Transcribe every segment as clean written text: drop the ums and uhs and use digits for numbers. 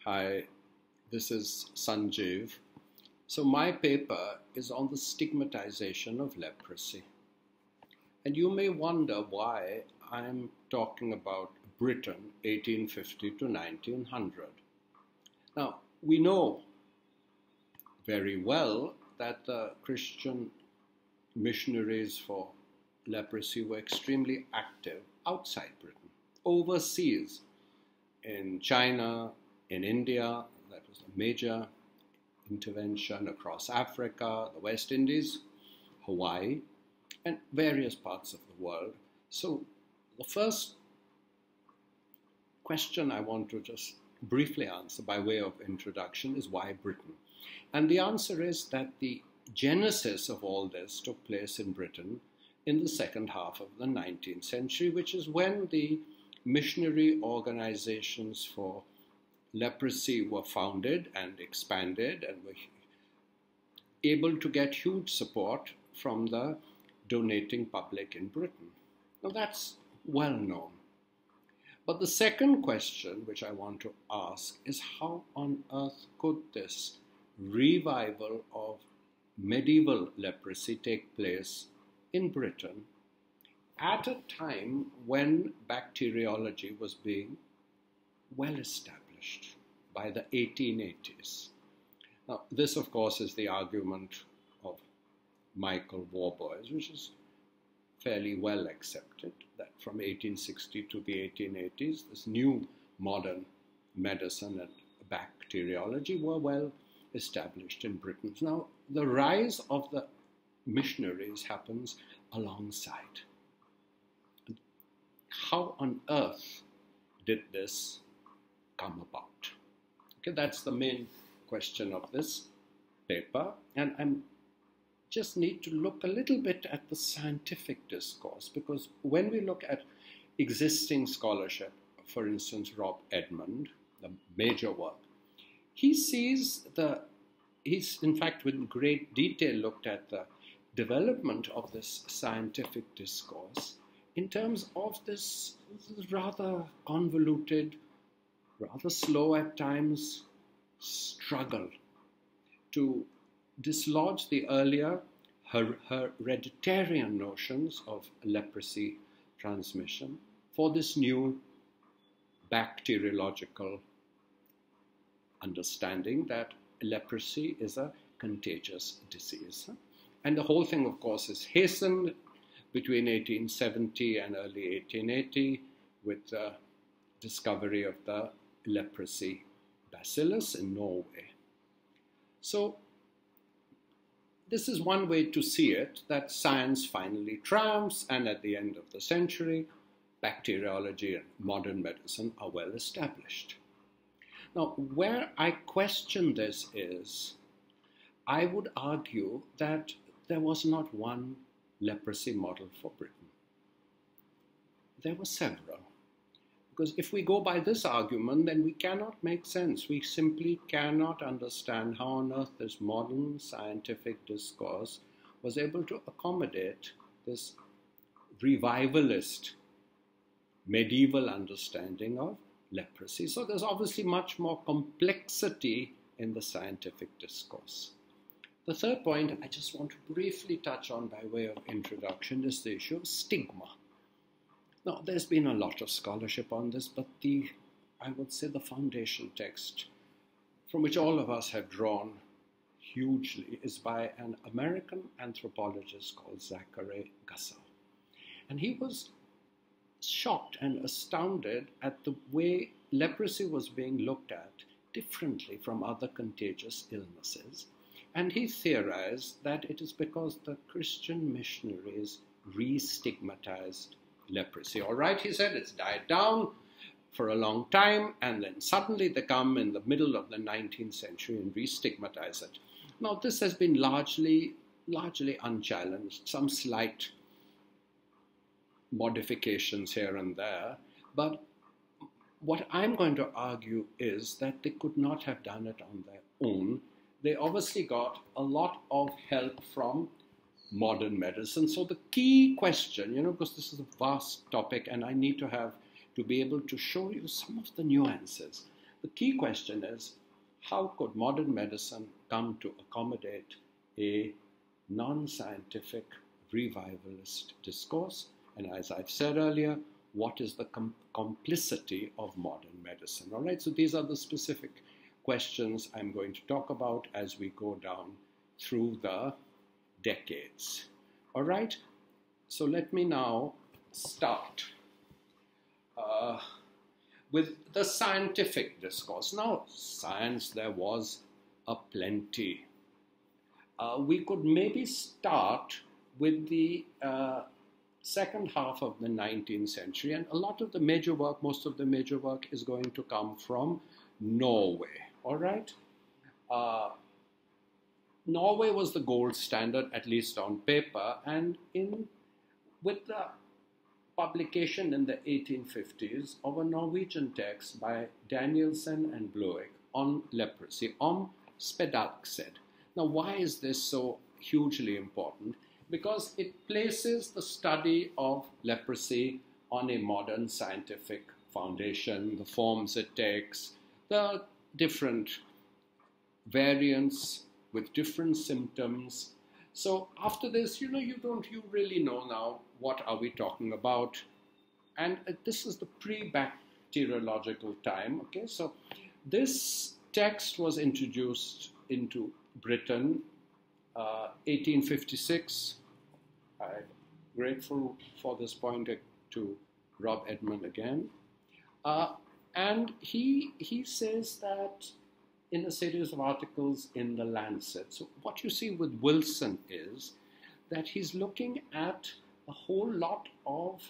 Hi, this is Sanjiv. So my paper is on the stigmatization of leprosy. And you may wonder why I'm talking about Britain 1850 to 1900. Now, we know very well that the Christian missionaries for leprosy were extremely active outside Britain, overseas, in China, in India. That was a major intervention across Africa, the West Indies, Hawaii, and various parts of the world. So the first question I want to just briefly answer by way of introduction is why Britain? And the answer is that the genesis of all this took place in Britain in the second half of the 19th century, which is when the missionary organizations for leprosy were founded and expanded and were able to get huge support from the donating public in Britain. Now that's well known. But the second question which I want to ask is how on earth could this revival of medieval leprosy take place in Britain at a time when bacteriology was being well established by the 1880s. Now, this, of course, is the argument of Michael Warboys, which is fairly well accepted, that from 1860 to the 1880s, this new modern medicine and bacteriology were well established in Britain. Now, the rise of the missionaries happens alongside. How on earth did this come about? Okay, that's the main question of this paper, and I just need to look a little bit at the scientific discourse, because when we look at existing scholarship, for instance, Rob Edmond, the major work, he's in fact with great detail looked at the development of this scientific discourse in terms of this rather convoluted, rather slow at times, struggle to dislodge the earlier hereditarian notions of leprosy transmission for this new bacteriological understanding that leprosy is a contagious disease. And the whole thing, of course, is hastened between 1870 and early 1880 with the discovery of the leprosy bacillus in Norway. So this is one way to see it, that science finally triumphs, and at the end of the century, bacteriology and modern medicine are well established. Now, where I question this is, I would argue that there was not one leprosy model for Britain. There were several. Because if we go by this argument, then we cannot make sense. We simply cannot understand how on earth this modern scientific discourse was able to accommodate this revivalist medieval understanding of leprosy. So there's obviously much more complexity in the scientific discourse. The third point I just want to briefly touch on by way of introduction is the issue of stigma. Now, there's been a lot of scholarship on this, but I would say the foundation text from which all of us have drawn hugely is by an American anthropologist called Zachary Gassel. And he was shocked and astounded at the way leprosy was being looked at differently from other contagious illnesses. And he theorized that it is because the Christian missionaries re-stigmatized leprosy. All right, he said, it's died down for a long time, and then suddenly they come in the middle of the 19th century and re-stigmatize it. Now, this has been largely unchallenged, some slight modifications here and there, but what I'm going to argue is that they could not have done it on their own. They obviously got a lot of help from modern medicine. So the key question, because this is a vast topic and I need to be able to show you some of the nuances. the key question is, how could modern medicine come to accommodate a non-scientific revivalist discourse? And as I've said earlier, what is the complicity of modern medicine? All right, so these are the specific questions I'm going to talk about as we go down through the decades. All right, so let me now start with the scientific discourse. Now, science, there was aplenty. We could maybe start with the second half of the 19th century, and a lot of the major work, most of the major work is going to come from Norway, all right? Norway was the gold standard, at least on paper, and with the publication in the 1850s of a Norwegian text by Danielsen and Bloek on leprosy, Om Spedalskhed. Now, why is this so hugely important? Because it places the study of leprosy on a modern scientific foundation, the forms it takes, the different variants with different symptoms. So after this, you really know now what are we talking about. And this is the pre-bacteriological time, okay? So this text was introduced into Britain 1856. I'm grateful for this point to Rob Edmond again. And he says that in a series of articles in The Lancet. So what you see with Wilson is that he's looking at a whole lot of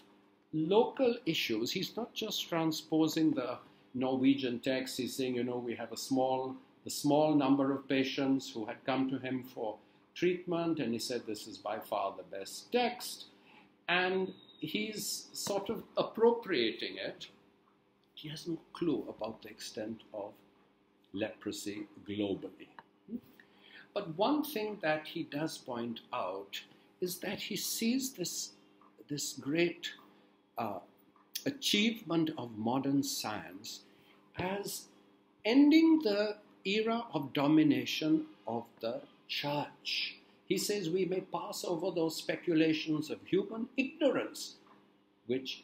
local issues. He's not just transposing the Norwegian text. He's saying, we have a small number of patients who had come to him for treatment, and he said this is by far the best text, and he's sort of appropriating it. He has no clue about the extent of leprosy globally. But one thing that he does point out is that he sees this great achievement of modern science as ending the era of domination of the church. He says we may pass over those speculations of human ignorance, which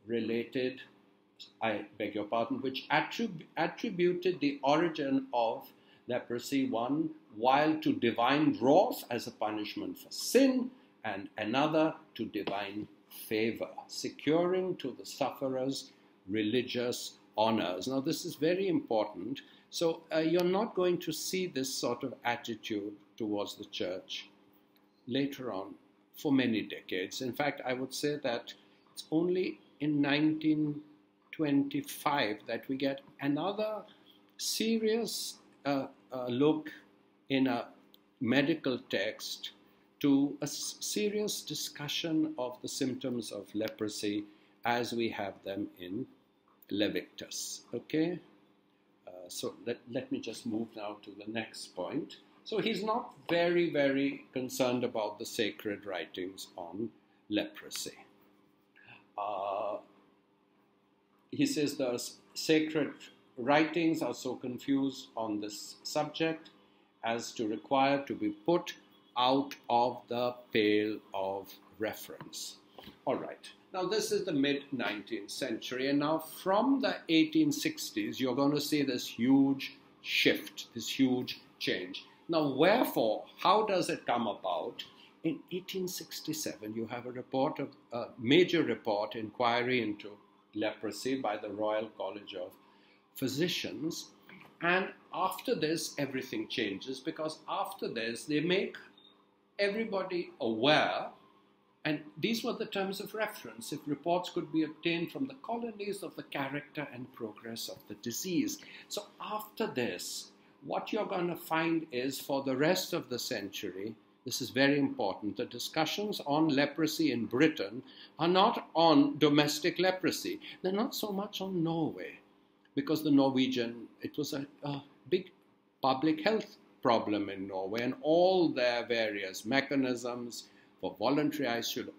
related, I beg your pardon, which attributed the origin of leprosy, one, while to divine wrath as a punishment for sin, and another to divine favor, securing to the sufferers religious honors. Now, this is very important. So you're not going to see this sort of attitude towards the church later on for many decades. In fact, I would say that it's only in 1925 that we get another serious look in a medical text to a serious discussion of the symptoms of leprosy as we have them in Leviticus. Okay? So let me just move now to the next point. So he's not very, very concerned about the sacred writings on leprosy. He says the sacred writings are so confused on this subject as to require to be put out of the pale of reference. All right. Now, this is the mid-19th century, and now from the 1860s, you're going to see this huge shift, this huge change. Now, wherefore, how does it come about? In 1867, you have a major report, inquiry into leprosy by the Royal College of Physicians, and after this, everything changes, because after this, they make everybody aware. And these were the terms of reference, if reports could be obtained from the colonies, of the character and progress of the disease. So after this, what you're going to find is, for the rest of the century, this is very important, the discussions on leprosy in Britain are not on domestic leprosy. They're not so much on Norway, because the Norwegian, it was a big public health problem in Norway, and all their various mechanisms for voluntary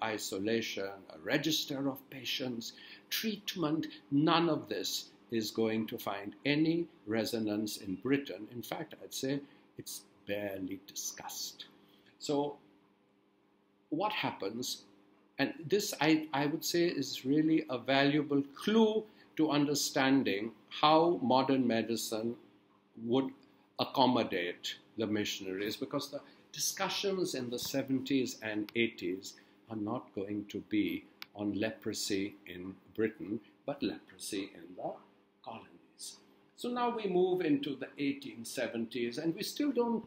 isolation, a register of patients, treatment, none of this is going to find any resonance in Britain. In fact, I'd say it's barely discussed. So what happens, and this I would say is really a valuable clue to understanding how modern medicine would accommodate the missionaries, because the discussions in the 70s and 80s are not going to be on leprosy in Britain, but leprosy in the colonies. So now we move into the 1870s, and we still don't,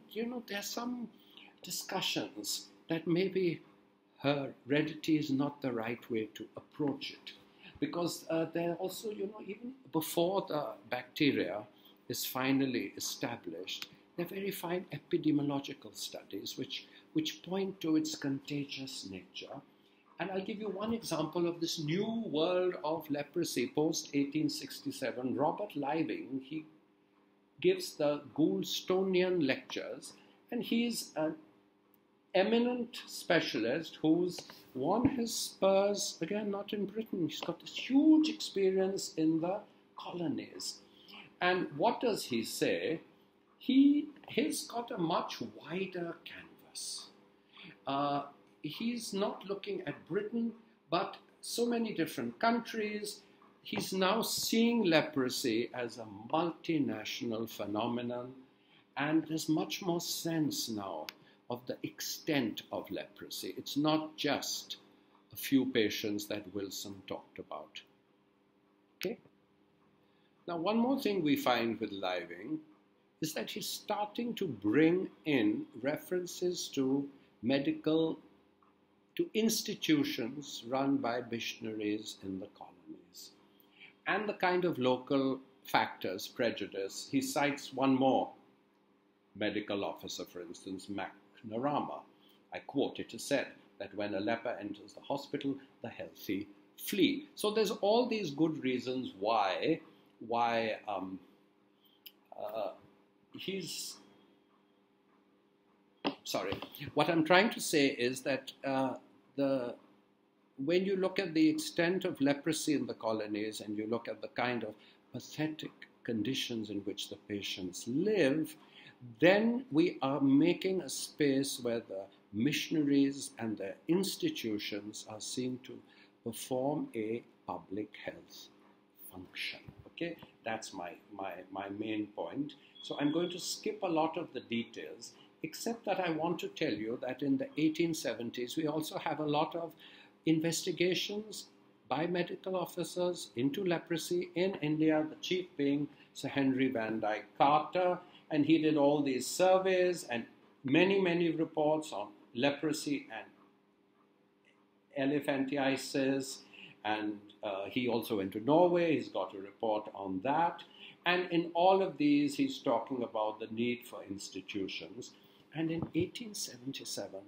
there's some discussions that maybe heredity is not the right way to approach it. Because there also, even before the bacteria is finally established, there are very fine epidemiological studies which point to its contagious nature. And I'll give you one example of this new world of leprosy post-1867. Robert Living, he gives the Goulstonian lectures, and he's an eminent specialist who's won his spurs, again, not in Britain. He's got this huge experience in the colonies. And what does he say? He's got a much wider canvas. He's not looking at Britain, but so many different countries. He's now seeing leprosy as a multinational phenomenon, and there's much more sense now of the extent of leprosy. It's not just a few patients that Wilson talked about. Okay? Now, one more thing we find with Living is that he's starting to bring in references to institutions run by missionaries in the colonies, and the kind of local factors, prejudice. He cites one more medical officer, for instance, McNarama. I quote, it is said that when a leper enters the hospital, the healthy flee. So there's all these good reasons why he's... Sorry. What I'm trying to say is that when you look at the extent of leprosy in the colonies, and you look at the kind of pathetic conditions in which the patients live, then we are making a space where the missionaries and their institutions are seen to perform a public health function. Okay, that's my main point. So I'm going to skip a lot of the details, except that I want to tell you that in the 1870s, we also have a lot of investigations by medical officers into leprosy in India, the chief being Sir Henry Van Dyke Carter, and he did all these surveys and many reports on leprosy and elephantiasis, and he also went to Norway. He's got a report on that, and in all of these he's talking about the need for institutions. And in 1877,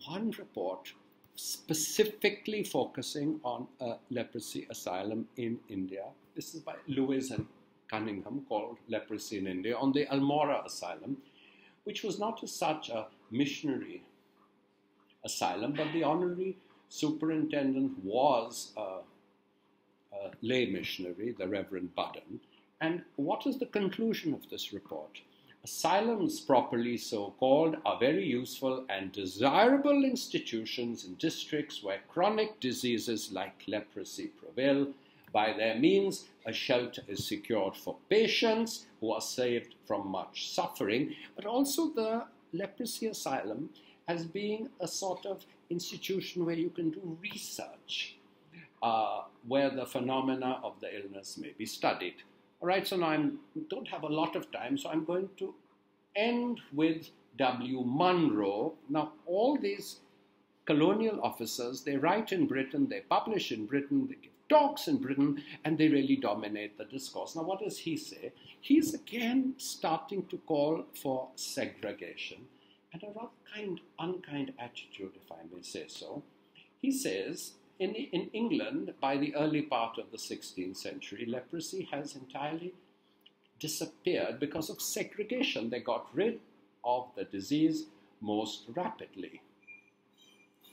one report specifically focusing on a leprosy asylum in India, this is by Lewis and Cunningham, called Leprosy in India, on the Almora Asylum, which was not as such a missionary asylum, but the honorary superintendent was a lay missionary, the Reverend Budden. And what is the conclusion of this report? Asylums, properly so called, are very useful and desirable institutions in districts where chronic diseases like leprosy prevail. By their means, a shelter is secured for patients who are saved from much suffering, but also the leprosy asylum as being a sort of institution where you can do research, where the phenomena of the illness may be studied. All right, so now I don't have a lot of time, so I'm going to end with W. Munro. Now, all these colonial officers, they write in Britain, they publish in Britain, they give talks in Britain, and they really dominate the discourse. Now, what does he say? He's again starting to call for segregation and a rather unkind attitude, if I may say so. He says, in England, by the early part of the 16th century, leprosy has entirely disappeared because of segregation. They got rid of the disease most rapidly,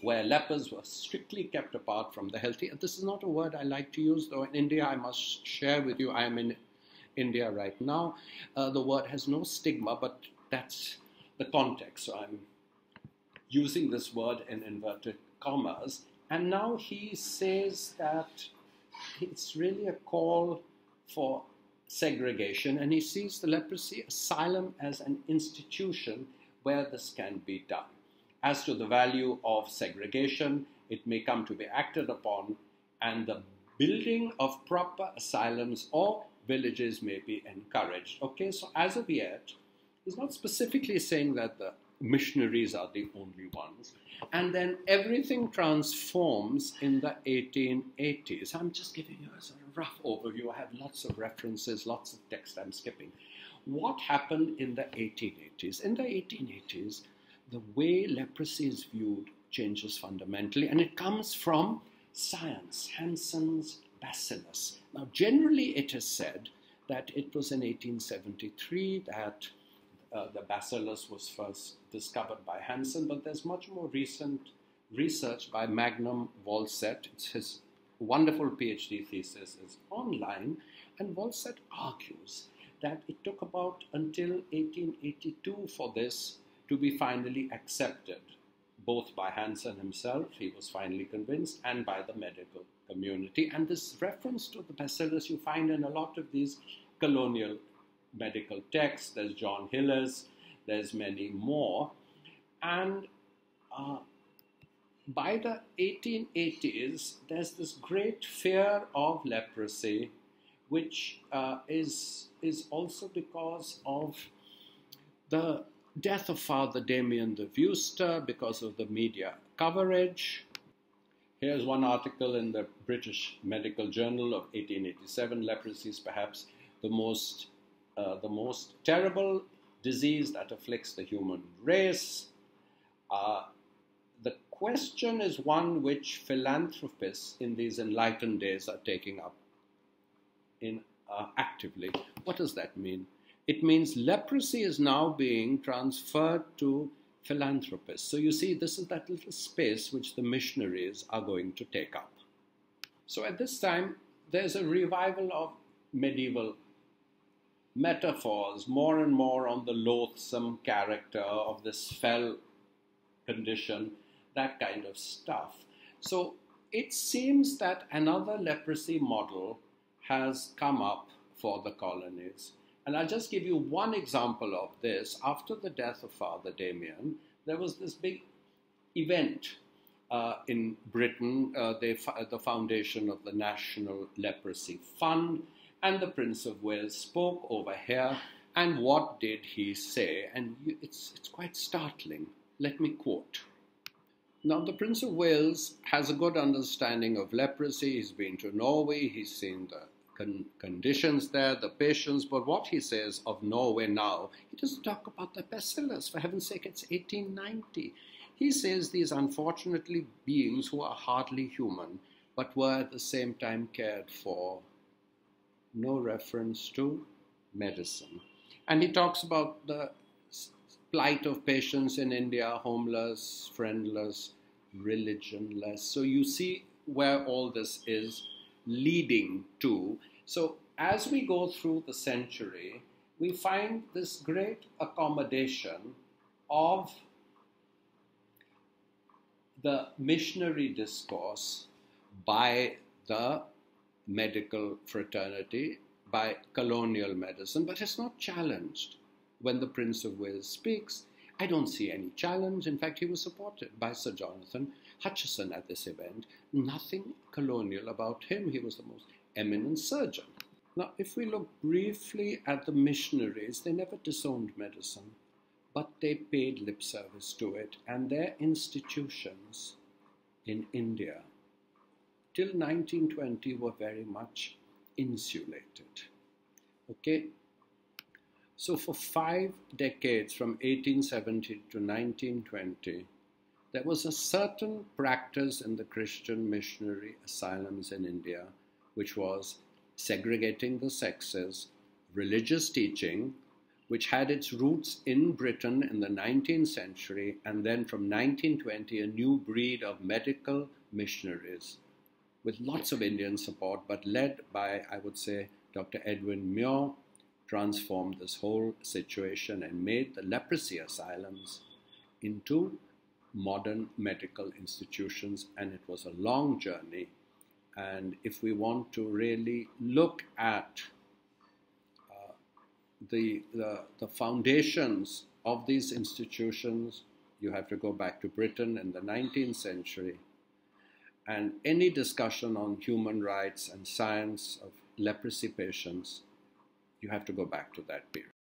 where lepers were strictly kept apart from the healthy. And this is not a word I like to use, though in India, I must share with you, I am in India right now. The word has no stigma, but that's the context. So I'm using this word in inverted commas. And now he says that it's really a call for segregation, and he sees the leprosy asylum as an institution where this can be done. As to the value of segregation, it may come to be acted upon, and the building of proper asylums or villages may be encouraged. Okay, so as of yet, he's not specifically saying that the missionaries are the only ones. And then everything transforms in the 1880s. I'm just giving you a sort of rough overview. I have lots of references, lots of text I'm skipping. What happened in the 1880s? In the 1880s, the way leprosy is viewed changes fundamentally, and it comes from science, Hansen's bacillus. Now, generally it is said that it was in 1873 that the bacillus was first discovered by Hansen, but there's much more recent research by Magnum Volset. It's his wonderful PhD thesis is online, and Volset argues that it took about until 1882 for this to be finally accepted, both by Hansen himself, he was finally convinced, and by the medical community. And this reference to the bacillus you find in a lot of these colonial medical texts. There's John Hiller's, there's many more. And by the 1880s, there's this great fear of leprosy, which is also because of the death of Father Damien de Veuster, because of the media coverage. Here's one article in the British Medical Journal of 1887. Leprosy is perhaps the most terrible disease that afflicts the human race. The question is one which philanthropists in these enlightened days are taking up actively. What does that mean? It means leprosy is now being transferred to philanthropists. So you see, this is that little space which the missionaries are going to take up. So at this time, there's a revival of medieval metaphors, more and more on the loathsome character of this fell condition, that kind of stuff. So it seems that another leprosy model has come up for the colonies. And I'll just give you one example of this. After the death of Father Damien, there was this big event in Britain, the foundation of the National Leprosy Fund, and the Prince of Wales spoke over here. And what did he say? And it's quite startling. Let me quote. Now, the Prince of Wales has a good understanding of leprosy. He's been to Norway. He's seen the conditions there, the patients, but what he says of Norway now, he doesn't talk about the bacillus. For heaven's sake, it's 1890. He says these unfortunately beings who are hardly human, but were at the same time cared for. No reference to medicine. And he talks about the plight of patients in India, homeless, friendless, religionless. So you see where all this is leading to. So as we go through the century, we find this great accommodation of the missionary discourse by the medical fraternity, by colonial medicine, but it's not challenged. When the Prince of Wales speaks, I don't see any challenge. In fact, he was supported by Sir Jonathan Hutchison at this event. Nothing colonial about him. He was the most eminent surgeon. Now, if we look briefly at the missionaries, they never disowned medicine, but they paid lip service to it, and their institutions in India till 1920 were very much insulated. Okay? So for 5 decades, from 1870 to 1920, there was a certain practice in the Christian missionary asylums in India, which was segregating the sexes, religious teaching, which had its roots in Britain in the 19th century, and then from 1920, a new breed of medical missionaries with lots of Indian support, but led by, I would say, Dr. Edwin Muir transformed this whole situation and made the leprosy asylums into modern medical institutions, and it was a long journey. And if we want to really look at the foundations of these institutions, you have to go back to Britain in the 19th century. And any discussion on human rights and science of leprosy patients, you have to go back to that period.